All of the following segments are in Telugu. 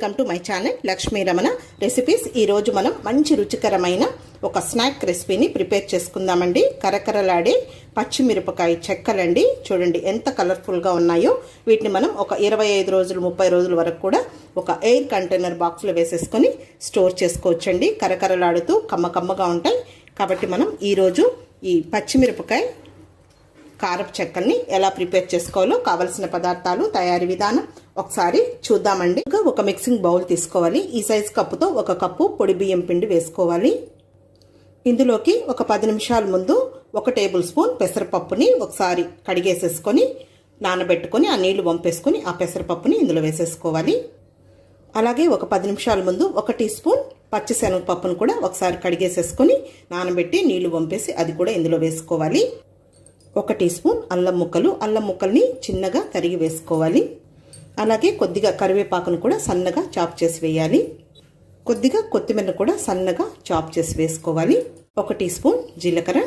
Welcome to my channel Lakshmi Ramana recipes. ఈరోజు మనం మంచి రుచికరమైన ఒక స్నాక్ రెసిపీని ప్రిపేర్ చేసుకుందామండి. కరకరలాడే పచ్చిమిరపకాయ చెక్కలండి. చూడండి ఎంత కలర్ఫుల్గా ఉన్నాయో. వీటిని మనం ఒక 25 రోజులు 30 రోజుల వరకు కూడా ఒక ఎయిర్ కంటైనర్ బాక్స్లో వేసేసుకొని స్టోర్ చేసుకోవచ్చండి. కరకరలాడుతూ కమ్మగా ఉంటాయి. కాబట్టి మనం ఈరోజు ఈ పచ్చిమిరపకాయ కారపు చెక్కల్ని ఎలా ప్రిపేర్ చేసుకోవాలో కావలసిన పదార్థాలు, తయారీ విధానం ఒకసారి చూద్దామండి. ఒక మిక్సింగ్ బౌల్ తీసుకోవాలి. ఈ సైజ్ కప్పుతో 1 కప్పు పొడి బియ్యం పిండి వేసుకోవాలి. ఇందులోకి ఒక 10 నిమిషాల ముందు 1 టేబుల్ స్పూన్ పెసరపప్పుని ఒకసారి కడిగేసేసుకొని నానబెట్టుకొని ఆ నీళ్లు వంపేసుకొని ఆ పెసరపప్పుని ఇందులో వేసేసుకోవాలి. అలాగే ఒక 10 నిమిషాల ముందు 1 టీ స్పూన్ పచ్చిశనగపప్పును కూడా ఒకసారి కడిగేసేసుకొని నానబెట్టి నీళ్లు వంపేసి అది కూడా ఇందులో వేసుకోవాలి. 1 టీ స్పూన్ అల్లం ముక్కల్ని చిన్నగా తరిగి వేసుకోవాలి. అలాగే కొద్దిగా కరివేపాకును కూడా సన్నగా చాప్ చేసి వేయాలి. కొద్దిగా కొత్తిమీర కూడా సన్నగా చాప్ చేసి వేసుకోవాలి. 1 టీ స్పూన్ జీలకర్ర,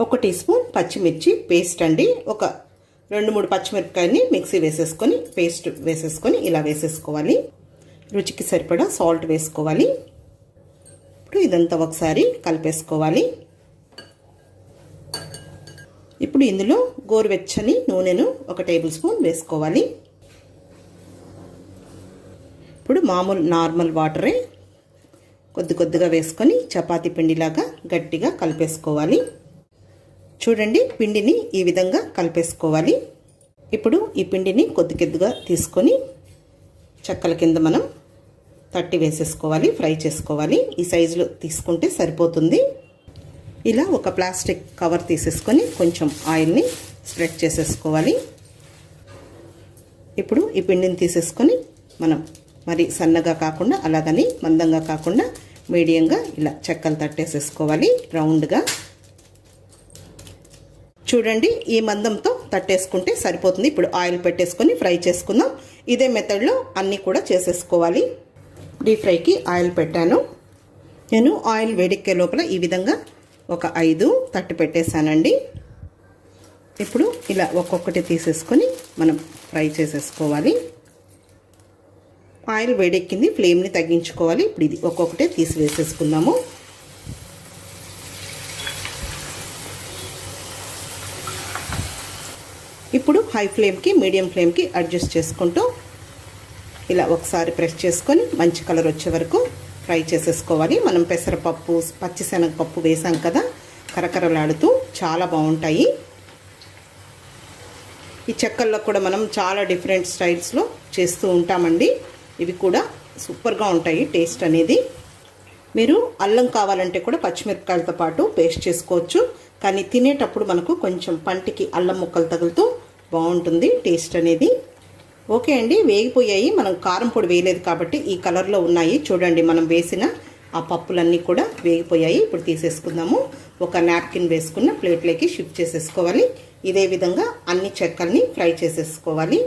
1 టీ స్పూన్ పచ్చిమిర్చి పేస్ట్ అండి. ఒక 2-3 పచ్చిమిరపకాయని మిక్సీ వేసేసుకొని పేస్ట్ వేసేసుకొని ఇలా వేసేసుకోవాలి. రుచికి సరిపడా సాల్ట్ వేసుకోవాలి. ఇప్పుడు ఇదంతా ఒకసారి కలిపేసుకోవాలి. ఇప్పుడు ఇందులో గోరువెచ్చని నూనెను 1 టేబుల్ స్పూన్ వేసుకోవాలి. ఇప్పుడు నార్మల్ వాటరే కొద్దిగా వేసుకొని చపాతీ పిండిలాగా గట్టిగా కలిపేసుకోవాలి. చూడండి, పిండిని ఈ విధంగా కలిపేసుకోవాలి. ఇప్పుడు ఈ పిండిని కొద్దిగా తీసుకొని చెక్కల కింద మనం తట్టి వేసేసుకోవాలి. ఫ్రై చేసుకోవాలి. ఈ సైజులో తీసుకుంటే సరిపోతుంది. ఇలా ఒక ప్లాస్టిక్ కవర్ తీసేసుకొని కొంచెం ఆయిల్ని స్ప్రెడ్ చేసేసుకోవాలి. ఇప్పుడు ఈ పిండిని తీసేసుకొని మనం మరి సన్నగా కాకుండా అలాగని మందంగా కాకుండా మీడియంగా ఇలా చెక్కలు తట్టేసేసుకోవాలి రౌండ్గా. చూడండి, ఈ మందంతో తట్టేసుకుంటే సరిపోతుంది. ఇప్పుడు ఆయిల్ పెట్టేసుకొని ఫ్రై చేసుకుందాం. ఇదే మెథడ్లో అన్నీ కూడా చేసేసుకోవాలి. డీప్ ఫ్రైకి ఆయిల్ పెట్టాను. నేను ఆయిల్ వేడెక్కే లోపల ఈ విధంగా ఒక 5 తట్టు పెట్టేశానండి. ఇప్పుడు ఇలా ఒక్కొక్కటి తీసేసుకొని మనం ఫ్రై చేసేసుకోవాలి. ఆయిల్ వేడెక్కింది, ఫ్లేమ్ని తగ్గించుకోవాలి. ఇప్పుడు ఇది ఒక్కొక్కటే తీసి వేసేసుకుందాము. ఇప్పుడు హై ఫ్లేమ్కి మీడియం ఫ్లేమ్కి అడ్జస్ట్ చేసుకుంటూ ఇలా ఒకసారి ప్రెస్ చేసుకొని మంచి కలర్ వచ్చే వరకు ఫ్రై చేసేసుకోవాలి. మనం పెసరపప్పు పచ్చిశనగపప్పు వేసాం కదా, కరకరలాడుతూ చాలా బాగుంటాయి. ఈ చెక్కల్లో కూడా మనం చాలా డిఫరెంట్ స్టైల్స్లో చేస్తూ ఉంటామండి. ఇవి కూడా సూపర్గా ఉంటాయి టేస్ట్ అనేది. మీరు అల్లం కావాలంటే కూడా పచ్చిమిరపకాయలతో పాటు పేస్ట్ చేసుకోవచ్చు. కానీ తినేటప్పుడు మనకు కొంచెం పంటికి అల్లం ముక్కలు తగులుతూ బాగుంటుంది టేస్ట్ అనేది. ఓకే అండి, వేగిపోయాయి. మనం కారం పొడి వేయలేదు కాబట్టి ఈ కలర్లో ఉన్నాయి. చూడండి, మనం వేసిన ఆ పప్పులన్నీ కూడా వేగిపోయాయి. ఇప్పుడు తీసేసుకుందాము. ఒక నాప్కిన్ వేసుకున్న ప్లేట్లోకి షిఫ్ట్ చేసేసుకోవాలి. ఇదే విధంగా అన్ని చెక్కల్ని ఫ్రై చేసేసుకోవాలి.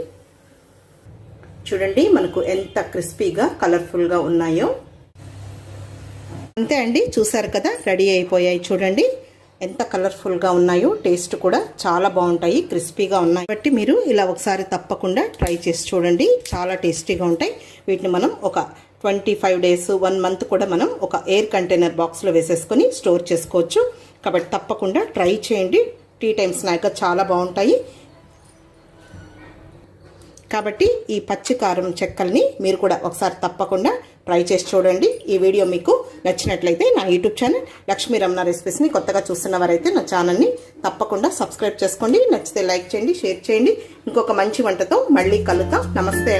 చూడండి, మనకు ఎంత క్రిస్పీగా కలర్ఫుల్గా ఉన్నాయో. అంతే అండి, చూసారు కదా, రెడీ అయిపోయాయి. చూడండి ఎంత కలర్ఫుల్గా ఉన్నాయో. టేస్ట్ కూడా చాలా బాగుంటాయి, క్రిస్పీగా ఉన్నాయి. కాబట్టి మీరు ఇలా ఒకసారి తప్పకుండా ట్రై చేసి చూడండి. చాలా టేస్టీగా ఉంటాయి. వీటిని మనం ఒక 25 డేస్ 1 మంత్ కూడా మనం ఒక ఎయిర్ కంటైనర్ బాక్స్లో వేసేసుకొని స్టోర్ చేసుకోవచ్చు. కాబట్టి తప్పకుండా ట్రై చేయండి. టీ టైమ్ స్నాక్గా చాలా బాగుంటాయి. కాబట్టి ఈ పచ్చి కారం చెక్కల్ని మీరు కూడా ఒకసారి తప్పకుండా ట్రై చేసి చూడండి. ఈ వీడియో మీకు నచ్చినట్లయితే నా యూట్యూబ్ ఛానల్ లక్ష్మీ రమణ రెసిపీస్ని కొత్తగా చూస్తున్నవారైతే నా ఛానల్ని తప్పకుండా సబ్స్క్రైబ్ చేసుకోండి. నచ్చితే లైక్ చేయండి, షేర్ చేయండి. ఇంకొక మంచి వంటతో మళ్ళీ కలుద్దాం. నమస్తే.